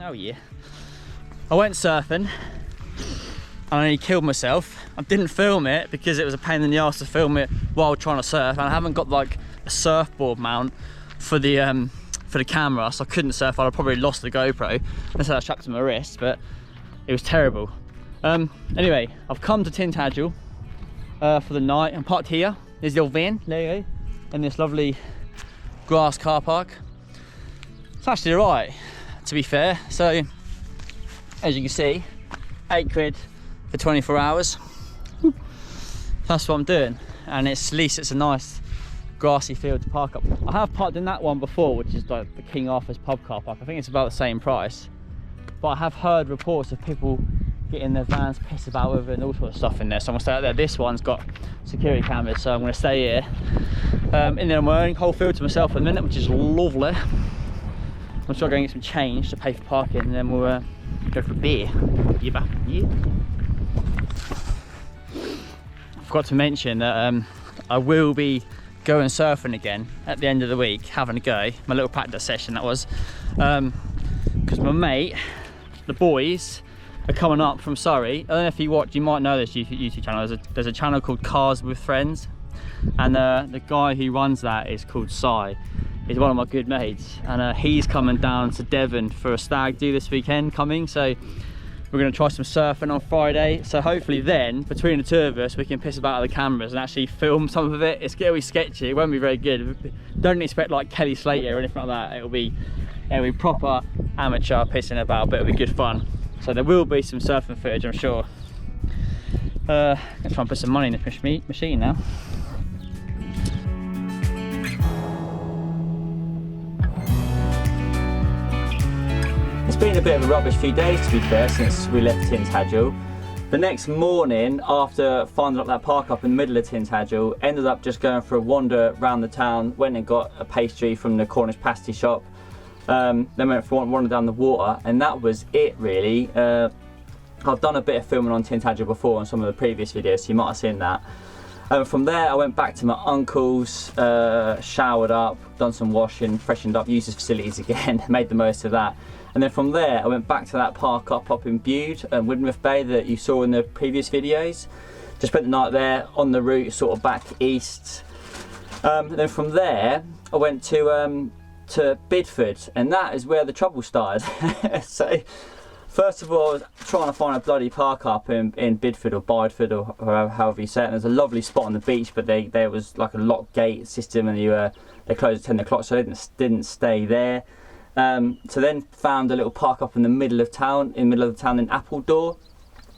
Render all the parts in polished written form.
Oh yeah. I went surfing. I nearly killed myself. I didn't film it because it was a pain in the ass to film it while trying to surf, and I haven't got like a surfboard mount for the camera, so I couldn't surf. I'd have probably lost the GoPro. That's how I strapped to my wrist, but it was terrible. Anyway, I've come to Tintagel for the night. I'm parked here. There's the old van, there you go, in this lovely grass car park. It's actually alright, to be fair. So, as you can see, £8 for 24 hours. That's what I'm doing, and at least it's a nice grassy field to park up. I have parked in that one before, which is like the King Arthur's pub car park. I think it's about the same price, but I have heard reports of people getting their vans pissed about with it and all sorts of stuff in there, so I'm gonna stay out there. This one's got security cameras, so I'm gonna stay here. In there, I'm wearing whole field to myself at the minute, which is lovely. I'm sure I'm going to get some change to pay for parking, and then we'll go for a beer. Yeah. I forgot to mention that I will be going surfing again at the end of the week, having a go. My little practice session, that was. Because my mate, the boys, are coming up from Surrey. I don't know if you watch, you might know this YouTube channel. There's a channel called Cars with Friends, and the guy who runs that is called Si. He's one of my good mates, and he's coming down to Devon for a stag do this weekend coming, so we're going to try some surfing on Friday. So hopefully then, between the two of us, we can piss about the cameras and actually film some of it. It's going to be sketchy, it won't be very good. Don't expect like Kelly Slater or anything like that. It'll be proper amateur pissing about, but it'll be good fun. So there will be some surfing footage, I'm sure. Let's try and put some money in this machine now. It's been a bit of a rubbish few days, to be fair, since we left Tintagel. The next morning, after finding up that park up in the middle of Tintagel, ended up just going for a wander around the town, went and got a pastry from the Cornish pasty shop, then went for a wander down the water, and that was it really. I've done a bit of filming on Tintagel before on some of the previous videos, so you might have seen that. From there I went back to my uncle's, showered up, done some washing, freshened up, used his facilities again, made the most of that. And then from there I went back to that park up in Bude, Widmouth Bay, that you saw in the previous videos. Just spent the night there on the route sort of back east. Then from there I went to Bidford, and that is where the trouble started. So first of all, I was trying to find a bloody park up in Bidford or Bideford or however you say it. And there's a lovely spot on the beach, but there was like a locked gate system, and they closed at 10 o'clock, so I didn't stay there. So then found a little park up in the middle of town, in Appledore.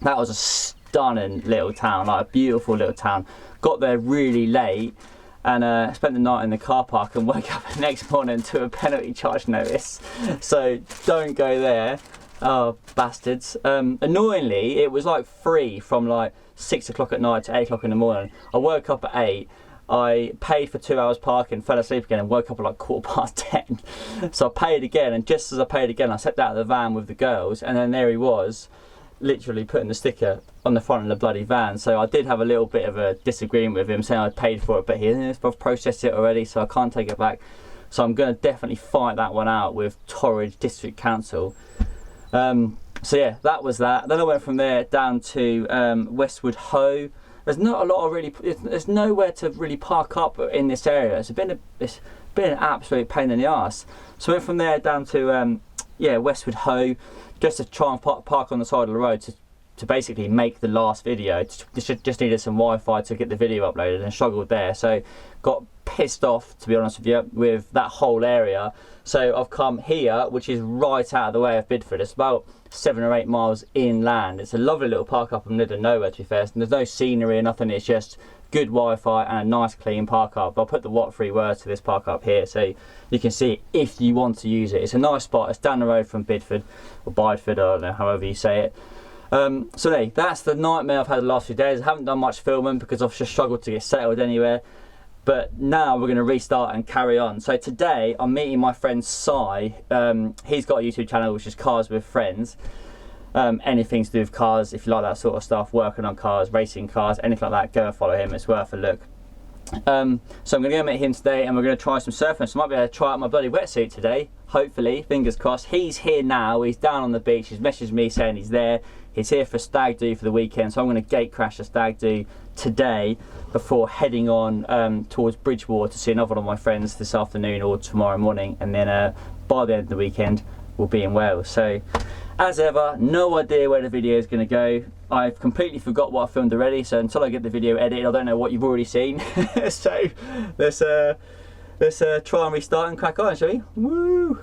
That was a stunning little town, like a beautiful little town. Got there really late, and spent the night in the car park, and woke up the next morning to a penalty charge notice. So don't go there. Oh, bastards. Annoyingly, it was like free from like 6 o'clock at night to 8 o'clock in the morning. I woke up at 8, I paid for 2 hours parking, fell asleep again, and woke up at like 10:15. So I paid again, and just as I paid again, I stepped out of the van with the girls, and then there he was, literally putting the sticker on the front of the bloody van. So I did have a little bit of a disagreement with him, saying I'd paid for it, but I've processed it already, so I can't take it back. So I'm going to definitely fight that one out with Torridge District Council. So yeah, that was that. Then I went from there down to Westwood Hoe. There's not a lot of there's nowhere to really park up in this area. It's been an absolute pain in the arse. So I went from there down to Westwood Hoe, just to try and park on the side of the road to basically make the last video. Just needed some Wi-Fi to get the video uploaded, and struggled there. So got pissed off, to be honest with you, with that whole area. So I've come here, which is right out of the way of Bidford. It's about 7 or 8 miles inland. It's a lovely little park up in the middle of nowhere, to be fair. There's no scenery or nothing. It's just good Wi-Fi and a nice clean park up. I'll put the what-free words to this park up here, so you can see it if you want to use it. It's a nice spot. It's down the road from Bidford, or Bideford, I don't know, however you say it. So anyway, that's the nightmare I've had the last few days. I haven't done much filming because I've just struggled to get settled anywhere. But now we're going to restart and carry on. So today I'm meeting my friend Si. He's got a YouTube channel which is Cars with Friends. Anything to do with cars, if you like that sort of stuff, working on cars, racing cars, anything like that, go and follow him. It's worth a look. So I'm gonna go meet him today and we're gonna try some surfing. So I might be able to try out my bloody wetsuit today, hopefully, fingers crossed. He's here now, he's down on the beach, he's messaged me saying he's there. He's here for a stag do for the weekend, so I'm gonna gate crash a stag do today before heading on towards Bridgewater to see another one of my friends this afternoon or tomorrow morning, and then by the end of the weekend we'll be in Wales. So as ever, no idea where the video is going to go. I've completely forgot what I filmed already, so until I get the video edited I don't know what you've already seen. So let's try and restart and crack on, shall we? Woo!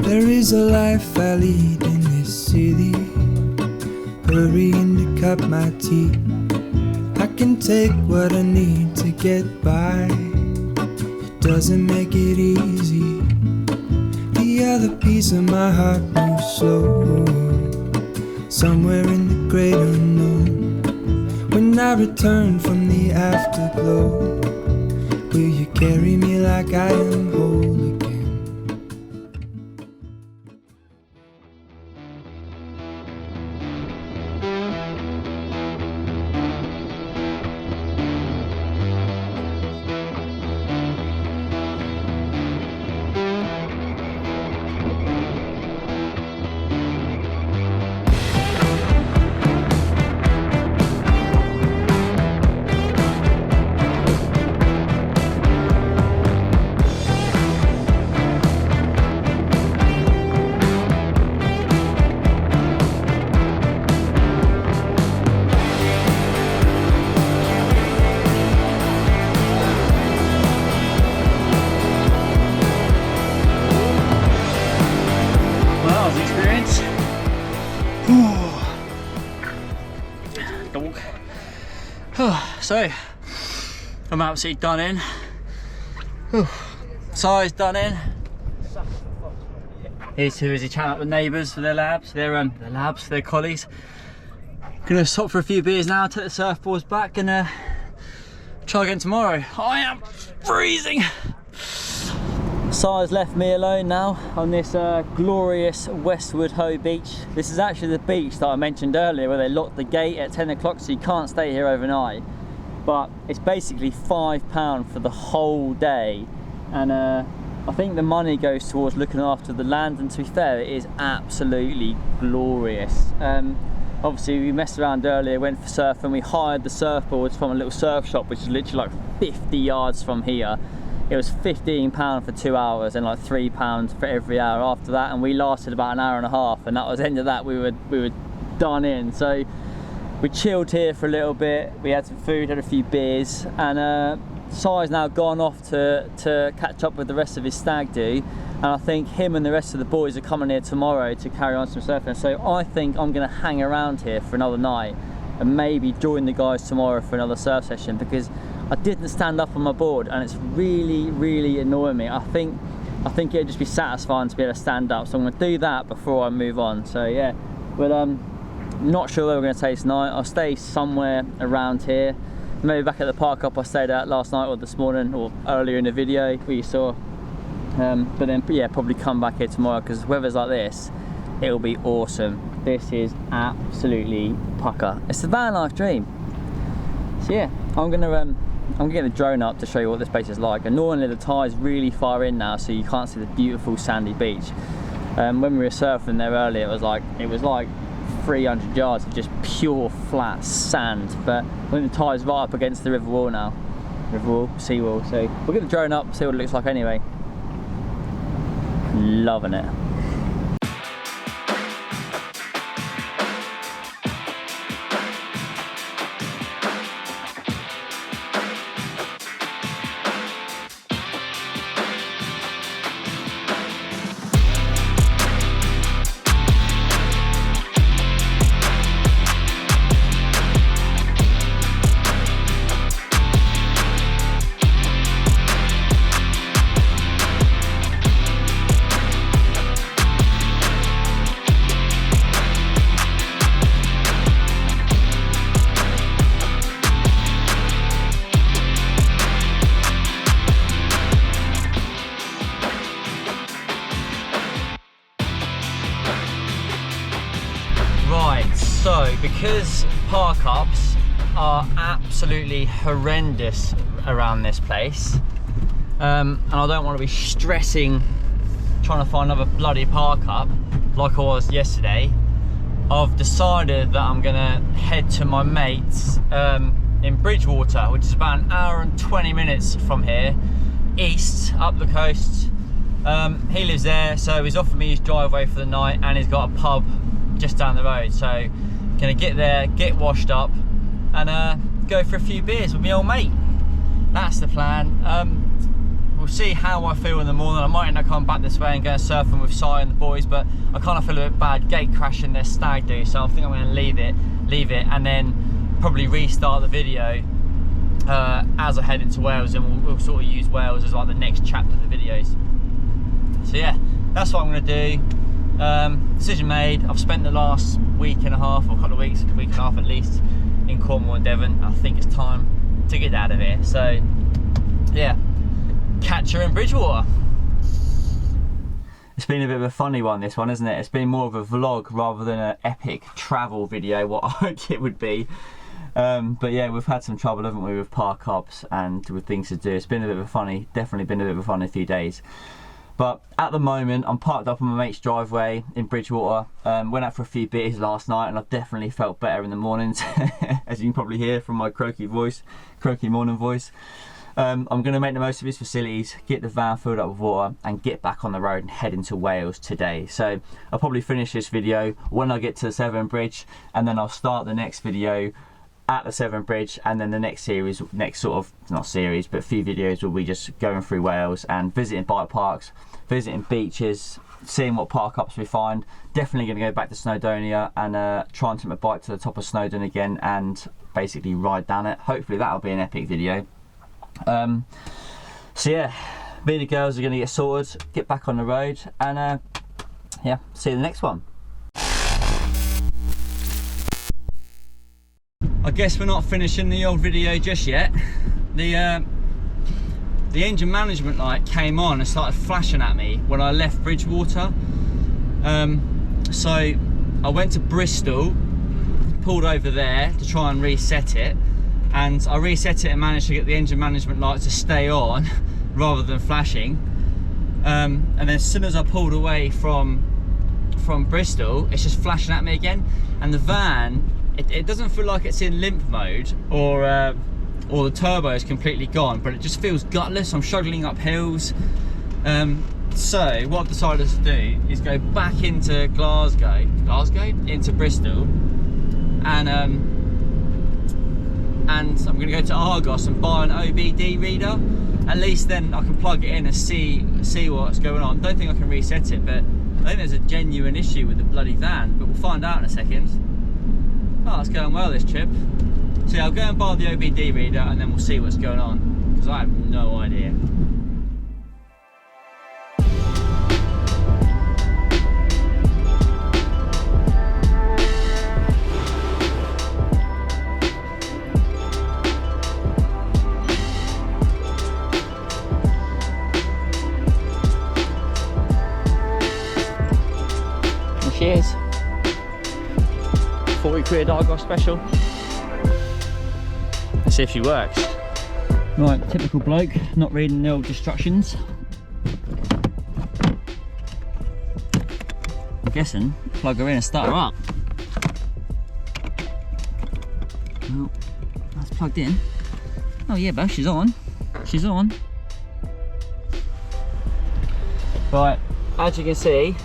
There is a life I lead in this city, hurrying to cut my teeth. I can take what I need to get by, it doesn't make it easy. The other piece of my heart moves slow, somewhere in the great unknown. When I return from the afterglow, will you carry me like I am whole again? So I'm absolutely done in. Si's done in. He's too busy chatting up with neighbours for their labs, their collies. Gonna stop for a few beers now, take the surfboards back and try again tomorrow. I am freezing. Si's left me alone now on this glorious Westwood Ho beach. This is actually the beach that I mentioned earlier where they locked the gate at 10 o'clock so you can't stay here overnight. But it's basically £5 for the whole day, and I think the money goes towards looking after the land, and to be fair it is absolutely glorious. Obviously we messed around earlier, went for surfing, we hired the surfboards from a little surf shop which is literally like 50 yards from here. It was £15 for 2 hours and like £3 for every hour after that, and we lasted about an hour and a half, and that was the end of that. We were done in. So we chilled here for a little bit, we had some food, had a few beers, and Si's now gone off to catch up with the rest of his stag do, and I think him and the rest of the boys are coming here tomorrow to carry on some surfing. So I think I'm going to hang around here for another night and maybe join the guys tomorrow for another surf session, because I didn't stand up on my board and it's really annoying me. I think it'd just be satisfying to be able to stand up, so I'm going to do that before I move on. So yeah, but not sure where we're going to stay tonight. I'll stay somewhere around here, maybe back at the park up I stayed at last night or this morning or earlier in the video where you saw, but then yeah, probably come back here tomorrow because weather's like this, it'll be awesome. This is absolutely pucker. It's the van life dream. So yeah, I'm gonna get the drone up to show you what this place is like. Annoyingly the tide's really far in now so you can't see the beautiful sandy beach. When we were surfing there earlier it was like 300 yards of just pure flat sand, but I think the tide's right up against the river wall now. River wall, sea wall. So we'll get the drone up, see what it looks like anyway. Loving it. So, because park ups are absolutely horrendous around this place, and I don't want to be stressing trying to find another bloody park up like I was yesterday, I've decided that I'm gonna head to my mate's in Bridgewater, which is about an hour and 20 minutes from here, east, up the coast. He lives there, so he's offered me his driveway for the night, and he's got a pub just down the road. So gonna get there, get washed up, and go for a few beers with my old mate. That's the plan. We'll see how I feel in the morning. I might end up coming back this way and going surfing with Si and the boys, but I kind of feel a bit bad gate crashing their stag do, so I think I'm going to leave it, and then probably restart the video as I head into Wales, and we'll sort of use Wales as like the next chapter of the videos. So yeah, that's what I'm going to do. Decision made. I've spent the last week and a half, or a couple of weeks, week and a half at least, in Cornwall and Devon. I think it's time to get out of here. So yeah, catch her in Bridgewater. It's been a bit of a funny one, this one, isn't it? It's been more of a vlog rather than an epic travel video, what I hoped it would be. But yeah, we've had some trouble, haven't we, with park ups and with things to do. It's been a bit of a funny, definitely been a bit of a funny few days. But at the moment, I'm parked up on my mate's driveway in Bridgewater. Went out for a few beers last night, and I've definitely felt better in the mornings, as you can probably hear from my croaky morning voice. I'm going to make the most of his facilities, get the van filled up with water, and get back on the road and head into Wales today. So I'll probably finish this video when I get to the Severn Bridge, and then I'll start the next video at the Severn Bridge, and then the next series, not series, but a few videos will be just going through Wales and visiting bike parks, visiting beaches, seeing what park ups we find. Definitely going to go back to Snowdonia and try and take my bike to the top of Snowdon again and basically ride down it. Hopefully that'll be an epic video. So yeah, me and the girls are going to get sorted, get back on the road, and yeah, see you in the next one. I guess we're not finishing the old video just yet. The engine management light came on and started flashing at me when I left Bridgewater. So I went to Bristol, pulled over there to try and reset it, and I reset it and managed to get the engine management light to stay on rather than flashing. And then as soon as I pulled away from Bristol, it's just flashing at me again. And the van, it doesn't feel like it's in limp mode, or the turbo is completely gone, but it just feels gutless. I'm struggling up hills. So what I've decided to do is go back into into Bristol, and I'm going to go to Argos and buy an OBD reader. At least then I can plug it in and see what's going on. Don't think I can reset it, but I think there's a genuine issue with the bloody van, but we'll find out in a second. Oh, it's going well, this trip. So yeah, I'll go and buy the OBD reader, and then we'll see what's going on, because I have no idea. Cheers. 40 quid Argos special. Let's see if she works. Right, typical bloke, not reading the old instructions. I'm guessing, plug her in and start her up. Oh, that's plugged in. Oh yeah, but she's on. She's on. Right, as you can see,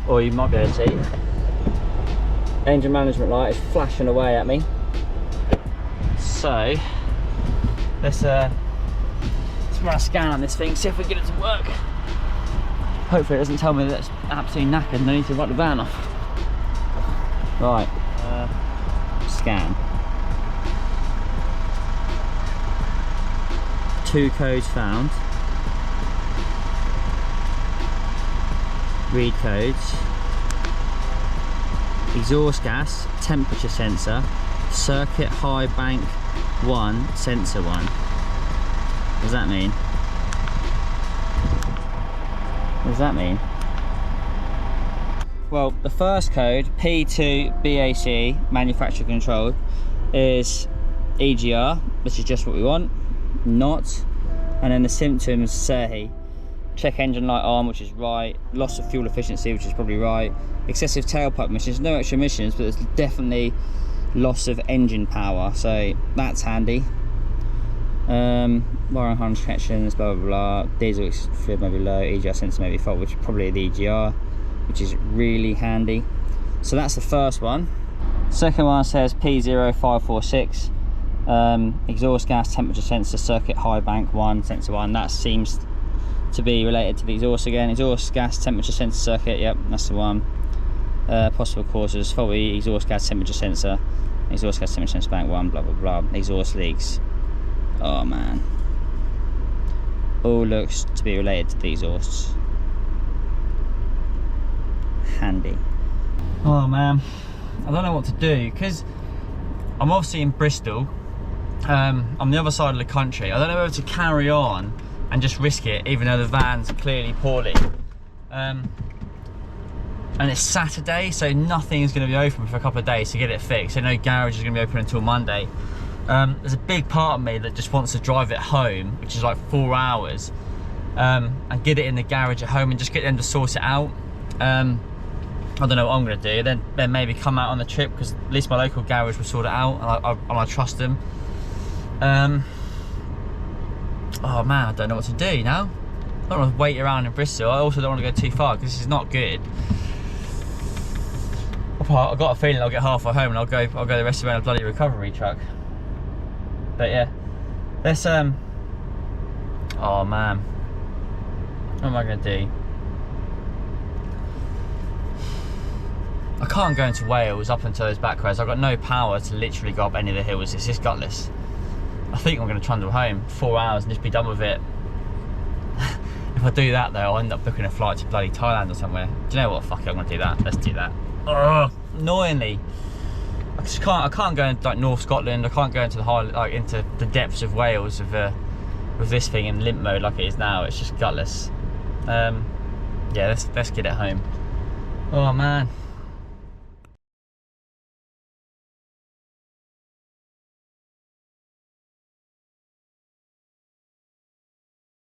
or you might be able to see, engine management light is flashing away at me. So let's run a scan on this thing, see if we can get it to work. Hopefully it doesn't tell me that it's absolutely knackered and I need to write the van off. Right, scan. 2 codes found. Read codes. Exhaust gas, temperature sensor, circuit high bank 1, sensor 1. What does that mean? What does that mean? Well, the first code, P2BAC, manufacturer controlled, is EGR, which is just what we want, not. And then the symptoms say check engine light on, which is right, loss of fuel efficiency, which is probably right, excessive tailpipe emissions, no extra emissions, but there's definitely loss of engine power, so that's handy. Wiring harness connections, blah blah blah, diesel fluid may be low, EGR sensor may be fault, which is probably the EGR, which is really handy. So that's the first one. Second one says P0546, exhaust gas temperature sensor circuit high bank 1, sensor 1. That seems to be related to the exhaust again. Exhaust gas temperature sensor circuit, yep, that's the one. Possible causes, faulty exhaust gas temperature sensor, exhaust gas temperature sensor bank 1, blah blah blah, exhaust leaks. Oh man, all looks to be related to the exhausts. Handy. Oh man, I don't know what to do, because I'm obviously in Bristol, on the other side of the country. I don't know whether to carry on and just risk it, even though the van's clearly poorly. And it's Saturday, so nothing is going to be open for a couple of days to get it fixed. So no garage is going to be open until Monday. There's a big part of me that just wants to drive it home, which is like 4 hours, and get it in the garage at home and just get them to sort it out. I don't know what I'm going to do. Then maybe come out on the trip, because at least my local garage will sort it out, and I trust them. Oh man, I don't know what to do now. I don't want to wait around in Bristol. I also don't want to go too far, because this is not good. I've got a feeling I'll get halfway home and I'll go the rest of the way in a bloody recovery truck. But yeah, let's oh man, what am I going to do? I can't go into Wales up until those back roads. I've got no power to literally go up any of the hills. It's just gutless. I think I'm going to trundle home 4 hours and just be done with it. If I do that though, I'll end up booking a flight to bloody Thailand or somewhere. Do you know what? Fuck it, I'm going to do that. Let's do that. Ugh, annoyingly, I can't go into like North Scotland. I can't go into into the depths of Wales with this thing in limp mode like it is now. It's just gutless. Yeah, let's get it home. Oh man.